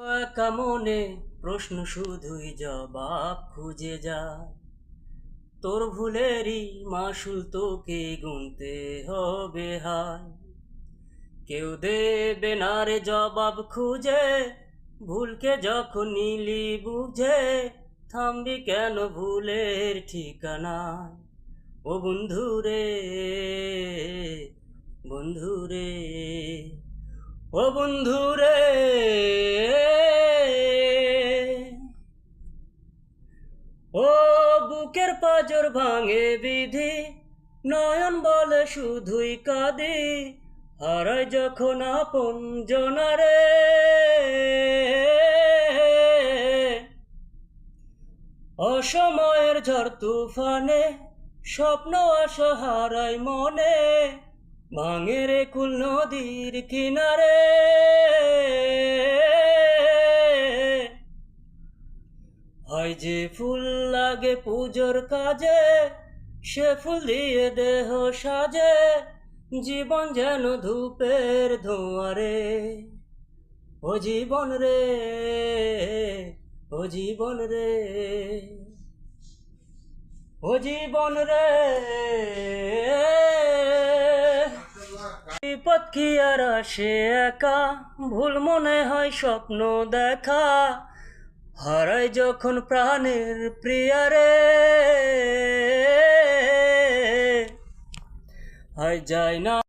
একা মনে প্রশ্ন শুধুই জবাব খুঁজে যায়। তোর ভুলেরই মাসুল তোকে গুনতে হবে হায়। কেউ দেবে না রে জবাব খুঁজে, ভুলকে যখন নিলি বুঝে, থামবি কেন ভুলের ঠিকানায়। ও বন্ধুরে, বন্ধুরে, ও বন্ধুরে। ও বুকের পাঁজর ভাঙে বিধি, নয়ন বলে শুধুই কাঁদি, হারায় যখন আপন জনারে। অসময়ের ঝড় তুফানে স্বপ্ন আশা হারায় মনে, ভাঙে রে কুল নদীর কিনারে। হয় যে ফুল লাগে পুজোর কাজে, সে ফুল দিয়ে দেহ সাজে, জীবন যেন ধূপের ধোঁয়ারে। ও জীবন রে, ও জীবন রে, ও জীবন রে। বিপদ কি আর আসে একা, ভুল মনে হয় স্বপ্ন দেখা, হারায় যখন প্রাণের প্রিয়ারে। হয় যায় না